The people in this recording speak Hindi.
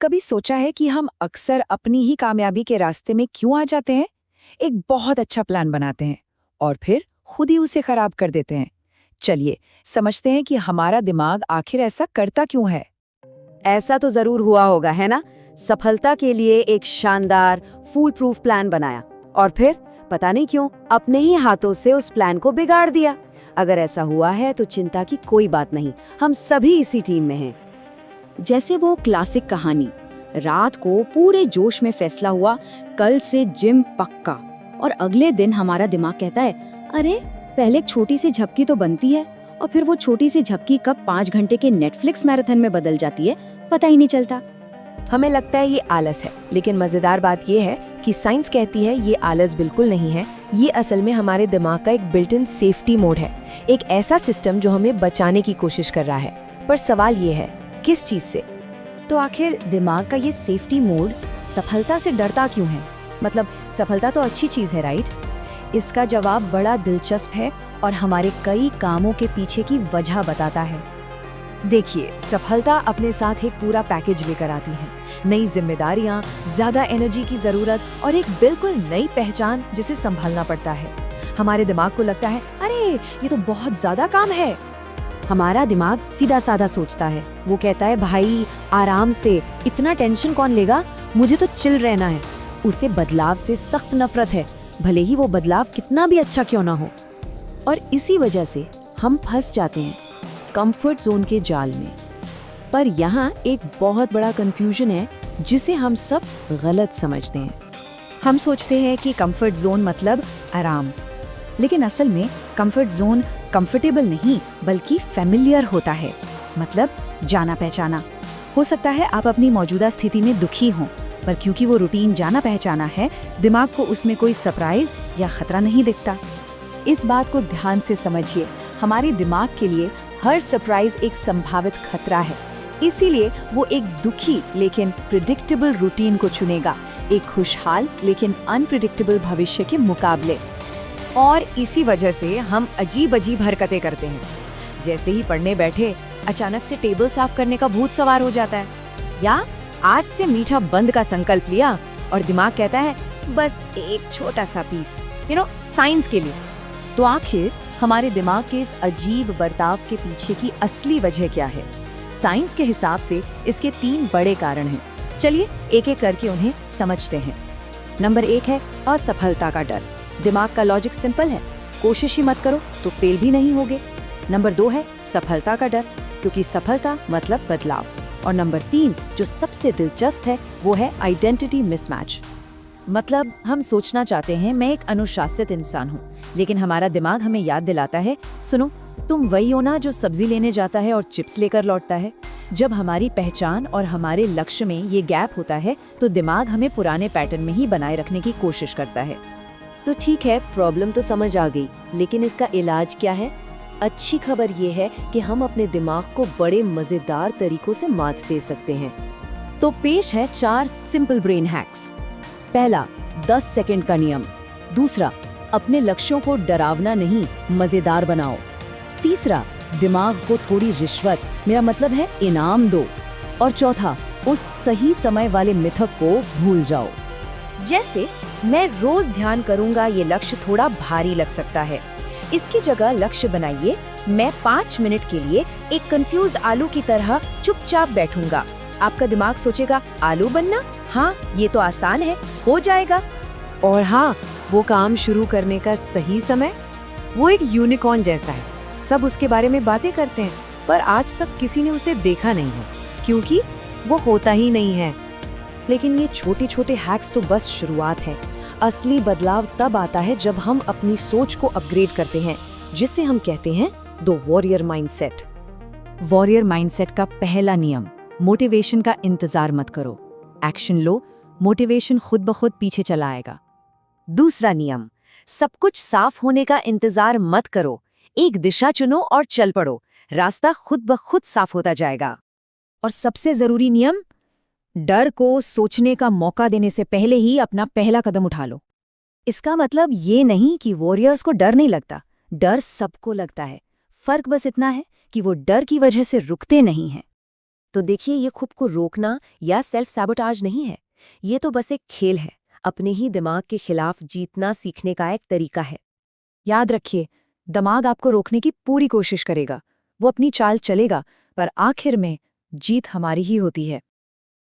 कभी सोचा है कि हम अक्सर अपनी ही कामयाबी के रास्ते में क्यों आ जाते हैं? एक बहुत अच्छा प्लान बनाते हैं और फिर खुद ही उसे खराब कर देते हैं। चलिए समझते हैं कि हमारा दिमाग आखिर ऐसा करता क्यों है। ऐसा तो जरूर हुआ होगा, है ना? सफलता के लिए एक शानदार फूल प्रूफ प्लान बनाया और फिर पता नहीं क्यों अपने ही हाथों से उस प्लान को बिगाड़ दिया। अगर ऐसा हुआ है तो चिंता की कोई बात नहीं, हम सभी इसी टीम में हैं। जैसे वो क्लासिक कहानी, रात को पूरे जोश में फैसला हुआ कल से जिम पक्का, और अगले दिन हमारा दिमाग कहता है अरे पहले एक छोटी सी झपकी तो बनती है, और फिर वो छोटी सी झपकी कब 5 घंटे के नेटफ्लिक्स मैराथन में बदल जाती है पता ही नहीं चलता। हमें लगता है ये आलस है, लेकिन मजेदार बात ये है कि साइंस कहती है ये आलस बिल्कुल नहीं है। ये असल में हमारे दिमाग का एक बिल्ट इन सेफ्टी मोड है, एक ऐसा सिस्टम जो हमें बचाने की कोशिश कर रहा है। पर सवाल ये है, किस चीज से? तो आखिर दिमाग का ये सेफ्टी मोड सफलता से डरता क्यों है? मतलब सफलता तो अच्छी चीज है, राइट? इसका जवाब बड़ा दिलचस्प है और हमारे कई कामों के पीछे की वजह बताता है। देखिए, सफलता अपने साथ एक पूरा पैकेज लेकर आती है। नई जिम्मेदारियां, ज्यादा एनर्जी की जरूरत और एक बिल्कुल नई पहचान जिसे संभालना पड़ता है। हमारे दिमाग को लगता है अरे ये तो बहुत ज्यादा काम है। हमारा दिमाग सीधा साधा सोचता है, वो कहता है भाई आराम से, इतना टेंशन कौन लेगा, मुझे तो चिल रहना है। उसे बदलाव से सख्त नफरत है, भले ही वो बदलाव कितना भी अच्छा क्यों ना हो। और इसी वजह से हम फंस जाते हैं कंफर्ट जोन के जाल में। पर यहाँ एक बहुत बड़ा कंफ्यूजन है जिसे हम सब गलत समझते हैं। हम सोचते हैं कि कंफर्ट जोन मतलब आराम, लेकिन असल में कंफर्ट जोन कंफर्टेबल नहीं बल्कि फेमिलियर होता है, मतलब जाना पहचाना। हो सकता है आप अपनी मौजूदा स्थिति में दुखी हों, पर क्योंकि वो रूटीन जाना पहचाना है, दिमाग को उसमें कोई सरप्राइज या खतरा नहीं दिखता। इस बात को ध्यान से समझिए, हमारे दिमाग के लिए हर सरप्राइज एक संभावित खतरा है। इसीलिए वो एक दुखी लेकिन प्रिडिक्टेबल रूटीन को चुनेगा, एक खुशहाल लेकिन अनप्रिडिक्टेबल भविष्य के मुकाबले। और इसी वजह से हम अजीब अजीब हरकतें करते हैं। जैसे ही पढ़ने बैठे, अचानक से टेबल साफ करने का भूत सवार हो जाता है, या आज से मीठा बंद का संकल्प लिया और दिमाग कहता है बस एक छोटा सा पीस, साइंस के लिए। तो आखिर हमारे दिमाग के इस अजीब बर्ताव के पीछे की असली वजह क्या है? साइंस के हिसाब से इसके 3 बड़े कारण हैं। चलिए एक एक करके उन्हें समझते हैं। नंबर 1 है असफलता का डर। दिमाग का लॉजिक सिंपल है, कोशिश ही मत करो तो फेल भी नहीं होगे। नंबर 2 है सफलता का डर, क्योंकि सफलता मतलब बदलाव। और नंबर 3 जो सबसे दिलचस्प है वो है आइडेंटिटी मिसमैच। मतलब हम सोचना चाहते हैं मैं एक अनुशासित इंसान हूँ, लेकिन हमारा दिमाग हमें याद दिलाता है सुनो तुम वही हो ना जो सब्जी लेने जाता है और चिप्स लेकर लौटता है। जब हमारी पहचान और हमारे लक्ष्य में ये गैप होता है तो दिमाग हमें पुराने पैटर्न में ही बनाए रखने की कोशिश करता है। तो ठीक है, प्रॉब्लम तो समझ आ गई, लेकिन इसका इलाज क्या है? अच्छी खबर ये है कि हम अपने दिमाग को बड़े मजेदार तरीकों से मात दे सकते हैं। तो पेश है 4 सिंपल ब्रेन हैक्स। पहला, 10 सेकंड का नियम। दूसरा, अपने लक्ष्यों को डरावना नहीं मजेदार बनाओ। तीसरा, दिमाग को थोड़ी रिश्वत, मेरा मतलब है इनाम दो। और चौथा, उस सही समय वाले मिथक को भूल जाओ। जैसे मैं रोज ध्यान करूंगा, ये लक्ष्य थोड़ा भारी लग सकता है। इसकी जगह लक्ष्य बनाइए, मैं 5 मिनट के लिए एक कंफ्यूज्ड आलू की तरह चुपचाप बैठूंगा। आपका दिमाग सोचेगा आलू बनना, हाँ ये तो आसान है, हो जाएगा। और हाँ, वो काम शुरू करने का सही समय, वो एक यूनिकॉर्न जैसा है। सब उसके बारे में बातें करते हैं, पर आज तक किसी ने उसे देखा नहीं है, क्योंकि वो होता ही नहीं है। लेकिन ये छोटे छोटे हैक्स तो बस शुरुआत है। असली बदलाव तब आता है जब हम अपनी सोच को अपग्रेड करते हैं, जिसे हम कहते हैं the warrior mindset. Warrior mindset का पहला नियम, मोटिवेशन का इंतजार मत करो, एक्शन लो, मोटिवेशन खुद ब खुद पीछे चला आएगा। दूसरा नियम, सब कुछ साफ होने का इंतजार मत करो, एक दिशा चुनो और चल पड़ो, रास्ता खुद ब खुद साफ होता जाएगा। और सबसे जरूरी नियम, डर को सोचने का मौका देने से पहले ही अपना पहला कदम उठा लो। इसका मतलब ये नहीं कि वॉरियर्स को डर नहीं लगता, डर सबको लगता है। फर्क बस इतना है कि वो डर की वजह से रुकते नहीं हैं। तो देखिए, ये खुद को रोकना या सेल्फ सैबोटाज नहीं है, ये तो बस एक खेल है, अपने ही दिमाग के खिलाफ जीतना सीखने का एक तरीका है। याद रखिए, दिमाग आपको रोकने की पूरी कोशिश करेगा, वो अपनी चाल चलेगा, पर आखिर में जीत हमारी ही होती है।